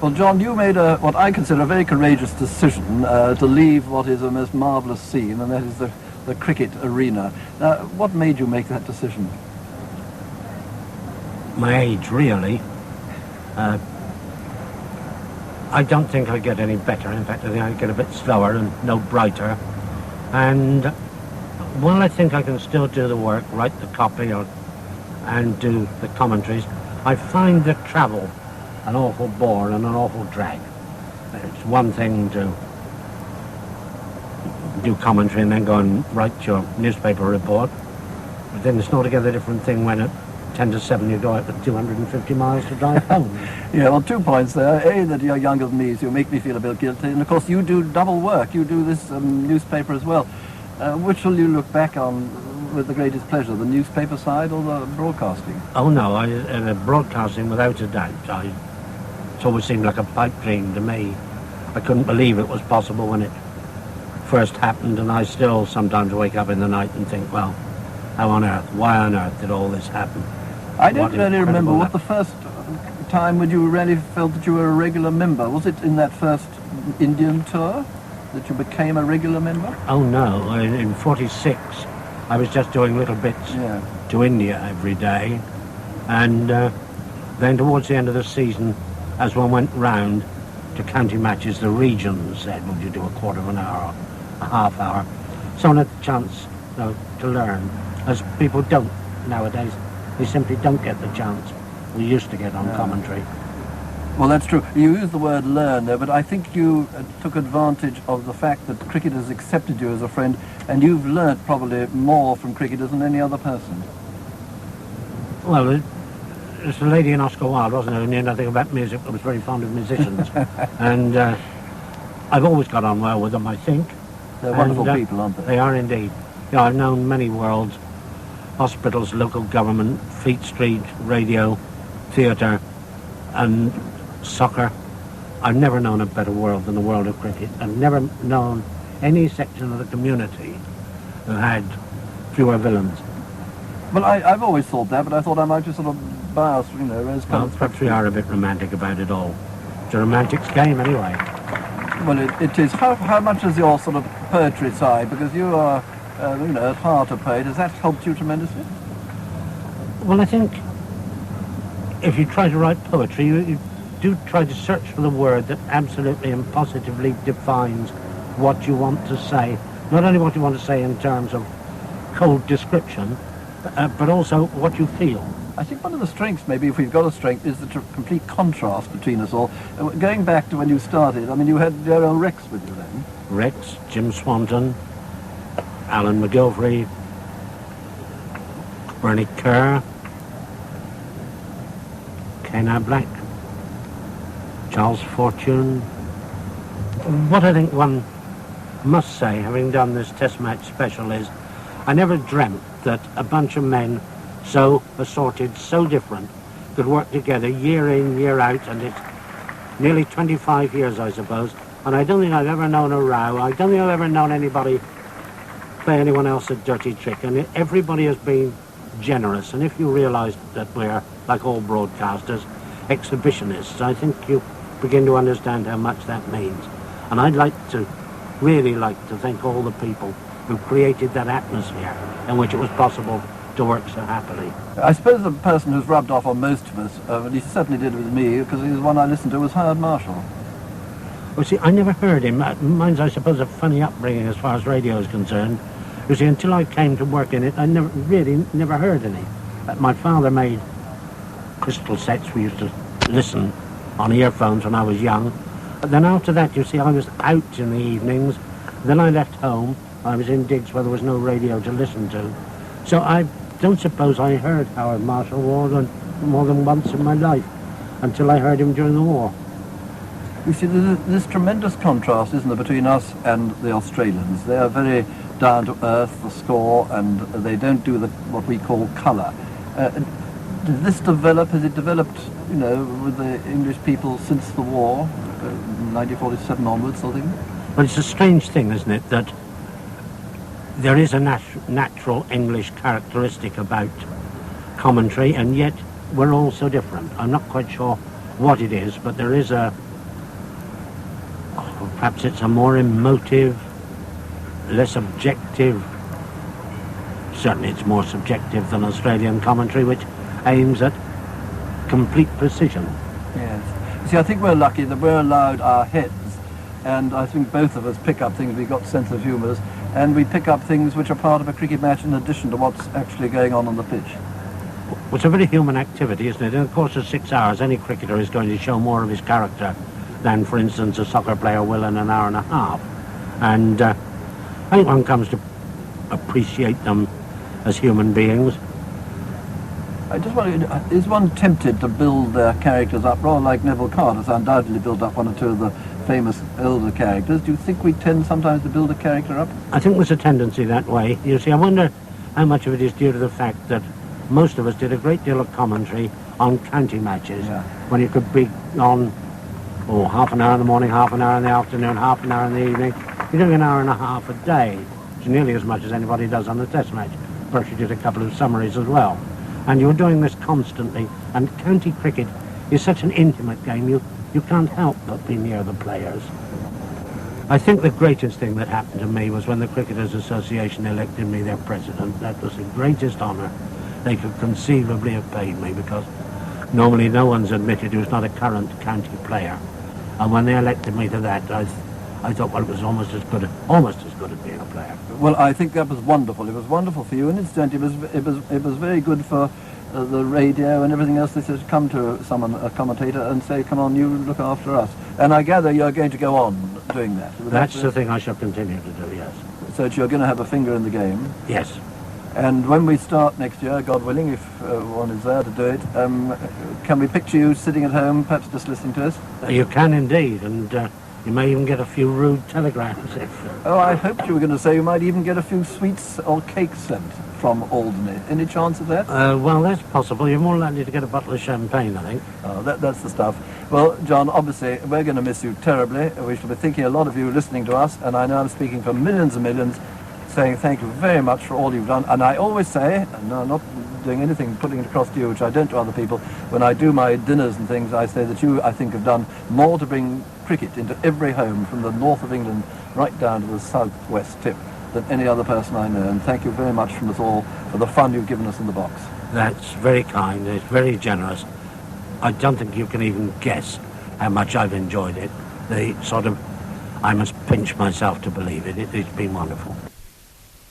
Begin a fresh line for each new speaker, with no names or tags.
Well, John, you made what I consider a very courageous decision to leave what is a most marvellous scene, and that is the cricket arena. What made you make that decision?
My age, really. I don't think I get any better. In fact, I think I get a bit slower and no brighter. And while I think I can still do the work, write the copy and do the commentaries, I find the travel an awful bore and an awful drag. It's one thing to do commentary and then go and write your newspaper report, but then it's an altogether different thing when at 10 to 7 you go out with 250 miles to drive home.
Yeah, well, 2 points there. A, that you're younger than me, so you make me feel a bit guilty, and of course you do double work. You do this newspaper as well. Which will you look back on with the greatest pleasure, the newspaper side or the broadcasting?
Oh no, broadcasting without a doubt. It's always seemed like a pipe dream to me. I couldn't believe it was possible when it first happened, and I still sometimes wake up in the night and think, well, how on earth, why on earth did all this happen?
I don't really remember what the first time when you really felt that you were a regular member. Was it in that first Indian tour that you became a regular member?
Oh no, in 46 I was just doing little bits to India every day, and then towards the end of the season, as one went round to county matches, the regions said, would you do a quarter of an hour or a half hour? So I had the chance to learn, as people don't nowadays. They simply don't get the chance we used to get on commentary.
Well, that's true. You used the word learn there, but I think you took advantage of the fact that cricket has accepted you as a friend, and you've learnt probably more from cricketers than any other person.
Well, there's a lady in Oscar Wilde, wasn't there, who knew nothing about music, but was very fond of musicians. And I've always got on well with them, I think.
They're wonderful people, aren't they?
They are indeed. Yeah, I've known many worlds: hospitals, local government, Fleet Street, radio, theatre, and soccer. I've never known a better world than the world of cricket. I've never known any section of the community who had fewer villains.
Well, I've always thought that, but I thought I might just sort of biased, rose-coloured.
Well, perhaps we are a bit romantic about it all. It's a romantic's game, anyway.
Well, it is. How much is your sort of poetry side? Because you are, at heart a poet. Has that helped you tremendously?
Well, I think if you try to write poetry, you do try to search for the word that absolutely and positively defines what you want to say. Not only what you want to say in terms of cold description, but also what you feel.
I think one of the strengths, maybe if we've got a strength, is the complete contrast between us all. Going back to when you started, I mean, you had Darrell Rex with you then.
Rex, Jim Swanton, Alan McGilvery, Bernie Kerr, Kenna Black, Charles Fortune. What I think one must say, having done this test match special, is I never dreamt that a bunch of men so assorted, so different, could work together year in, year out, and it's nearly 25 years, I suppose, and I don't think I've ever known a row. I don't think I've ever known anybody play anyone else a dirty trick, and everybody has been generous, and if you realise that we're, like all broadcasters, exhibitionists, I think you begin to understand how much that means. And I'd really like to thank all the people who created that atmosphere in which it was possible to work so happily.
I suppose the person who's rubbed off on most of us, and he certainly did with me, because he was one I listened to, was Howard Marshall.
Well, see, I never heard him. Mine's, I suppose, a funny upbringing as far as radio is concerned. You see, until I came to work in it, I never heard any. My father made crystal sets. We used to listen on earphones when I was young. But then after that, you see, I was out in the evenings. Then I left home. I was in digs where there was no radio to listen to. So I don't suppose I heard Howard Marshall more than once in my life, until I heard him during the war.
You see, there's this tremendous contrast, isn't there, between us and the Australians. They are very down to earth, the score, and they don't do what we call colour. Did this develop? Has it developed, with the English people since the war, 1947 onwards, I think?
Well, it's a strange thing, isn't it, that there is a natural English characteristic about commentary, and yet we're all so different. I'm not quite sure what it is, but there is a Or perhaps it's a more emotive, less objective, certainly it's more subjective than Australian commentary, which aims at complete precision.
Yes. See, I think we're lucky that we're allowed our heads, and I think both of us pick up things, we've got sense of humours, and we pick up things which are part of a cricket match in addition to what's actually going on the pitch.
Well, it's a very human activity, isn't it? In the course of 6 hours, any cricketer is going to show more of his character than, for instance, a soccer player will in an hour and a half. And I think one comes to appreciate them as human beings.
I just wonder, is one tempted to build their characters up, rather like Neville Carter's undoubtedly built up one or two of the famous elder characters? Do you think we tend sometimes to build a character up?
I think there's a tendency that way. You see, I wonder how much of it is due to the fact that most of us did a great deal of commentary on county matches, when you could be on half an hour in the morning, half an hour in the afternoon, half an hour in the evening. You're doing an hour and a half a day. It's nearly as much as anybody does on a test match. Perhaps you did a couple of summaries as well. And you're doing this constantly. And county cricket is such an intimate game, you can't help but be near the players. I think the greatest thing that happened to me was when the Cricketers Association elected me their president. That was the greatest honour they could conceivably have paid me, because normally no one's admitted who's not a current county player. And when they elected me to that, I thought, well, it was almost as good as being a player.
Well, I think that was wonderful. It was wonderful for you, and incidentally, it was very good for the radio and everything else. They said, come to someone, a commentator, and say, come on, you look after us. And I gather you're going to go on doing that.
That's the thing I shall continue to do, yes.
So that you're going to have a finger in the game.
Yes.
And when we start next year, God willing, if one is there to do it, can we picture you sitting at home, perhaps just listening to us?
You can indeed, and you may even get a few rude telegrams.
Oh, I hoped you were going to say you might even get a few sweets or cakes sent from Alderney. Any chance of that?
Well, that's possible. You're more likely to get a bottle of champagne, I think.
Oh, that's the stuff. Well, John, obviously, we're going to miss you terribly. We shall be thinking a lot of you listening to us, and I know I'm speaking for millions and millions, saying thank you very much for all you've done. And I always say, and I'm not doing anything, putting it across to you, which I don't to other people, when I do my dinners and things, I say that you, I think, have done more to bring cricket into every home from the north of England right down to the southwest tip than any other person I know. And thank you very much from us all for the fun you've given us in the box.
That's very kind. It's very generous. I don't think you can even guess how much I've enjoyed it. I must pinch myself to believe it. It's been wonderful.